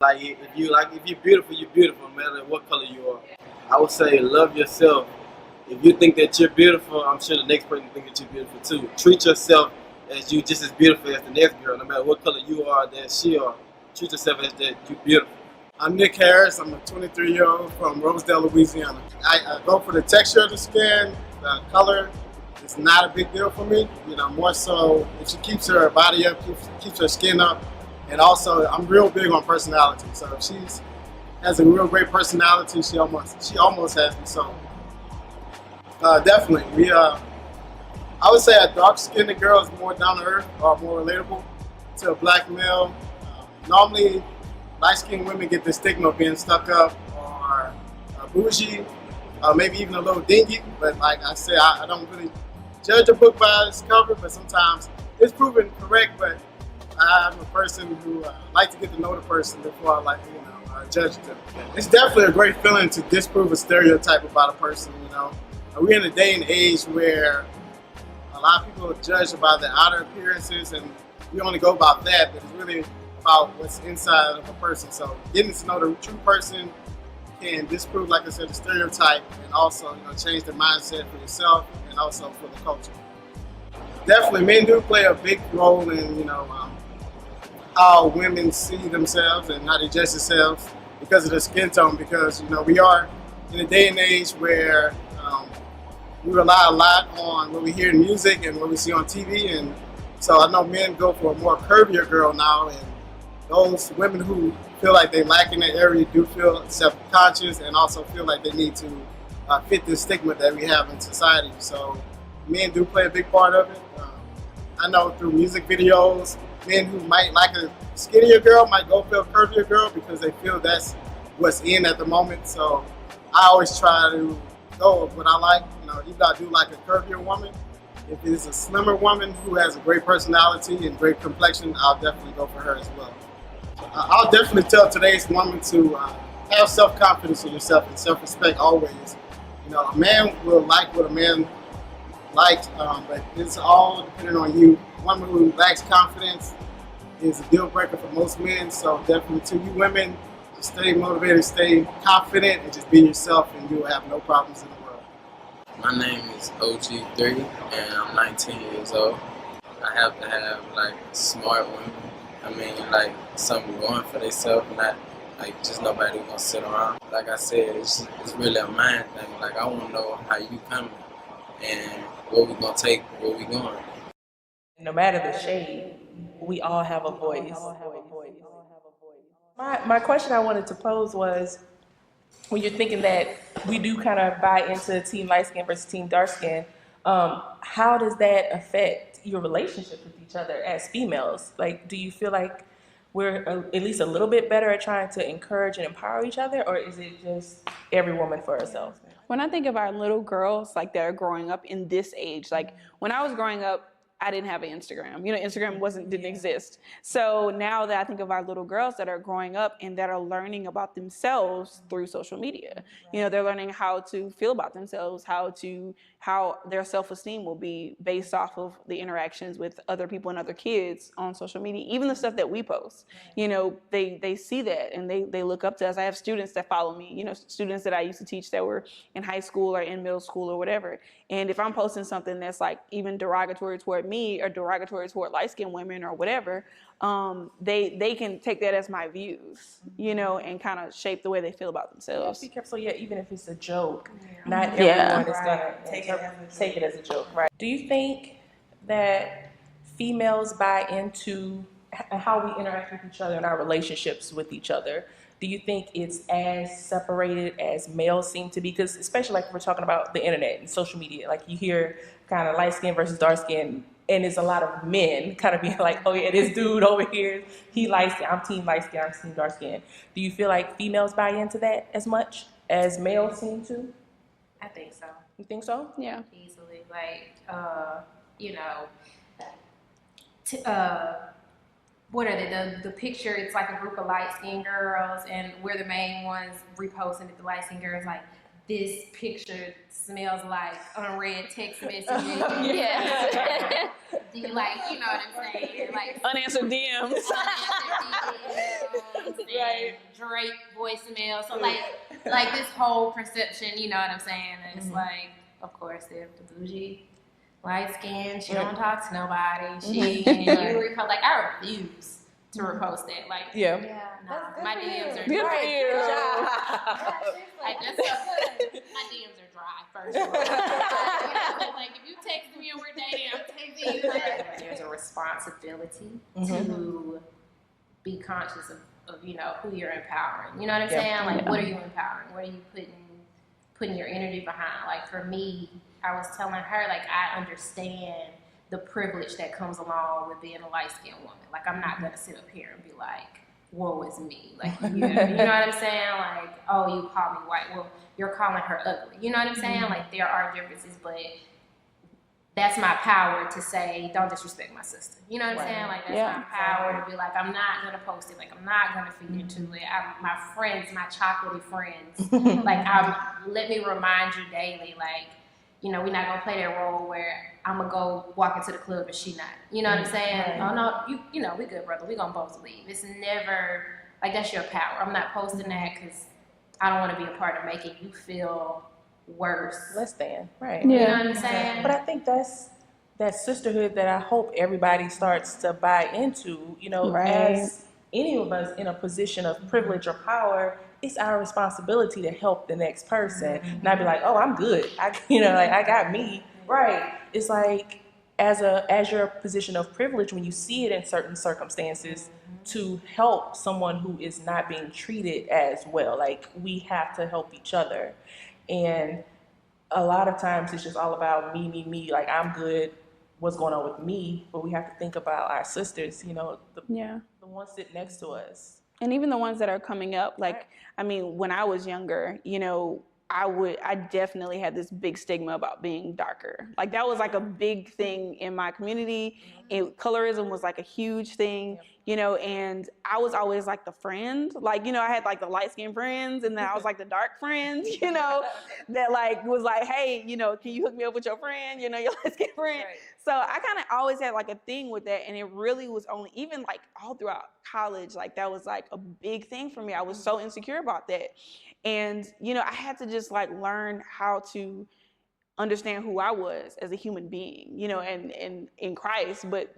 If you're beautiful, you're beautiful, no matter what color you are. I would say love yourself. If you think that you're beautiful, I'm sure the next person think that you're beautiful too. Treat yourself as you just as beautiful as the next girl, no matter what color you are, that she are. Treat yourself as that you're beautiful. I'm Nick Harris. I'm a 23-year-old from Rosedale, Louisiana. I go for the texture of the skin, the color. It's not a big deal for me. More so if she keeps her body up, keeps her skin up, and also I'm real big on personality. So if she's has a real great personality, she almost has me. So definitely, I would say a dark-skinned girl is more down to earth or more relatable to a black male. Normally, light-skinned women get the stigma of being stuck up or bougie, maybe even a little dingy. But like I said, I don't really judge a book by its cover, but sometimes it's proven correct. But I'm a person who like to get to know the person before I judge them. It's definitely a great feeling to disprove a stereotype about a person. We're in a day and age where a lot of people judge about their outer appearances, and we only go about that, but it's really about what's inside of a person. So getting to know the true person can disprove, like I said, the stereotype, and also change the mindset for yourself and also for the culture. Definitely, men do play a big role in how women see themselves and how they judge themselves because of their skin tone. Because we are in a day and age where we rely a lot on what we hear in music and what we see on TV, and so I know men go for a more curvier girl now, and those women who feel like they lack in that area do feel self-conscious and also feel like they need to fit the stigma that we have in society. So men do play a big part of it. I know through music videos, men who might like a skinnier girl might go for a curvier girl because they feel that's what's in at the moment. So I always try to go with what I like. Either I do like a curvier woman. If it's a slimmer woman who has a great personality and great complexion, I'll definitely go for her as well. I'll definitely tell today's woman to have self-confidence in yourself and self-respect always. A man will like what a man likes, but it's all depending on you. A woman who lacks confidence is a deal breaker for most men, so definitely to you women, just stay motivated, stay confident, and just be yourself, and you will have no problems in the world. My name is OG3, and I'm 19 years old. I have to have smart women. I mean, something going for themselves, not just nobody gonna sit around. Like I said, it's really a mind thing. I want to know how you coming and what we gonna take, where we going. No matter the shade, we all have a voice. My question I wanted to pose was, when you're thinking that we do kind of buy into team light skin versus team dark skin, how does that affect your relationship with each other as females? Do you feel like we're at least a little bit better at trying to encourage and empower each other, or is it just every woman for herself? When I think of our little girls that are growing up in this age, when I was growing up, I didn't have an Instagram. Instagram didn't exist. So now that I think of our little girls that are growing up and that are learning about themselves through social media, they're learning how to feel about themselves, how their self-esteem will be based off of the interactions with other people and other kids on social media, even the stuff that we post. They see that and they look up to us. I have students that follow me, students that I used to teach that were in high school or in middle school or whatever. And if I'm posting something that's even derogatory toward me or derogatory toward light-skinned women or whatever, they can take that as my views, and kind of shape the way they feel about themselves. Be careful. Yeah, even if it's a joke, not everyone is gonna take it as a joke, right? Do you think that females buy into how we interact with each other and our relationships with each other? Do you think it's as separated as males seem to be? Because especially if we're talking about the internet and social media, you hear kind of light skin versus dark skin, and there's a lot of men kind of being like, oh yeah, this dude over here, he light skin, I'm team light skin, I'm team dark skin. Do you feel like females buy into that as much as males seem to? I think so. You think so? Yeah. Easily. What are they? The picture, it's like a group of light-skinned girls, and we're the main ones reposting it. The light-skinned girls this picture smells like unread text messages. Yeah. Do you know what I'm saying? Unanswered DMs. and Drake voicemail. So like this whole perception, you know what I'm saying? And it's like, of course, they're the bougie, light skin. She don't talk to nobody. She and you repost. Like I refuse to repost that. Like nah, my DMs are dry. Like that's my DMs are dry. First of all, like if you text me and we're dating, I'm texting you. There's a responsibility to be conscious of you know who you're empowering. You know what I'm saying? Like what are you empowering? What are you putting your energy behind? Like for me, I was telling her like I understand the privilege that comes along with being a light-skinned woman. Like I'm not gonna sit up here and be like, woe is me. Like you know what I'm saying? Like, oh, you call me white. Well, you're calling her ugly. You know what I'm saying? Like there are differences, but that's my power to say, don't disrespect my sister. You know what I'm saying? Like that's my power to be like, I'm not gonna post it. Like I'm not gonna feed into it. My friends, my chocolatey friends, like let me remind you daily, like, you know, we're not gonna play that role where I'm gonna go walk into the club and she not. You know what I'm saying? Oh no, you know, we good, brother. We gonna both leave. It's never like that's your power. I'm not posting that because I don't want to be a part of making you feel worse. Less than, right? You know what I'm saying? But I think that's that sisterhood that I hope everybody starts to buy into. You know, as any of us in a position of privilege or power, it's our responsibility to help the next person, not be like, oh, I'm good. I got me. Right. It's like as your position of privilege, when you see it in certain circumstances, to help someone who is not being treated as well. Like we have to help each other. And a lot of times it's just all about me, like I'm good, what's going on with me, but we have to think about our sisters, you know, the ones sitting next to us. And even the ones that are coming up, like, I mean, when I was younger, you know, I definitely had this big stigma about being darker. Like that was like a big thing in my community. Colorism was like a huge thing, you know, and I was always like the friend. Like, you know, I had like the light skinned friends and then I was like the dark friends, you know, that like was like, hey, you know, can you hook me up with your friend, you know, your light skinned friend. So I kind of always had like a thing with that. And it really was only, even like all throughout college, like that was like a big thing for me. I was so insecure about that. And, you know, I had to just like learn how to understand who I was as a human being, you know, and in Christ, but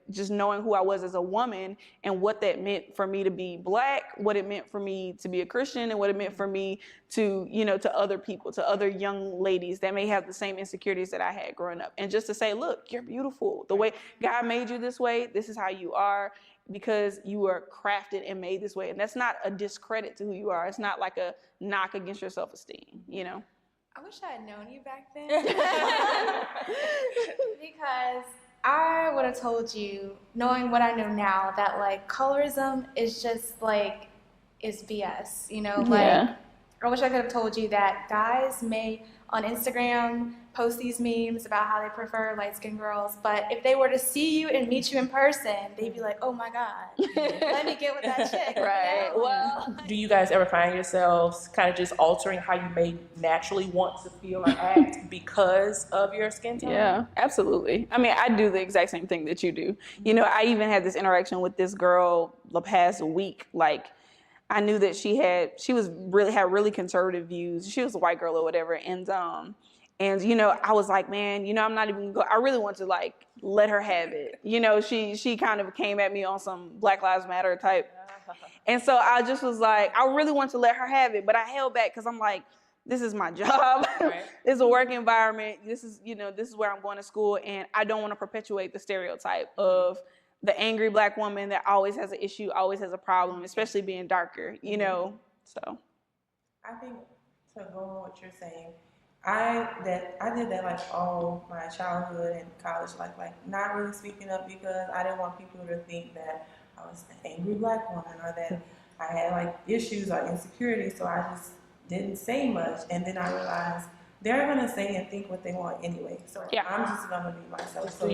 just knowing who I was as a woman and what that meant for me to be Black, what it meant for me to be a Christian, and what it meant for me to, you know, to other people, to other young ladies that may have the same insecurities that I had growing up. And just to say, look, you're beautiful. The way God made you this way, this is how you are, because you are crafted and made this way. And that's not a discredit to who you are. It's not like a knock against your self-esteem, you know? I wish I had known you back then. Because I would have told you, knowing what I know now, that like colorism is just like, is BS, you know? Like, I wish I could have told you that guys may on Instagram post these memes about how they prefer light-skinned girls, but if they were to see you and meet you in person, they'd be like, oh my God, let me get with that chick. Right. You know? Well, do you guys ever find yourselves kind of just altering how you may naturally want to feel or act because of your skin tone? Yeah, absolutely. I mean, I do the exact same thing that you do. You know, I even had this interaction with this girl the past week. Like, I knew that she had really conservative views. She was a white girl or whatever. And you know, I was like, man, you know, I'm not even going, I really want to like let her have it. You know, she kind of came at me on some Black Lives Matter type. And so I just was like, I really want to let her have it, but I held back because I'm like, this is my job. It's a work environment. This is where I'm going to school. And I don't want to perpetuate the stereotype of the angry Black woman that always has an issue, always has a problem, especially being darker, you know, so. I think, to go on what you're saying, I did that like all my childhood and college, like not really speaking up because I didn't want people to think that I was an angry Black woman or that I had like issues or insecurities, so I just didn't say much. And then I realized they're gonna say and think what they want anyway, so I'm just gonna be myself. So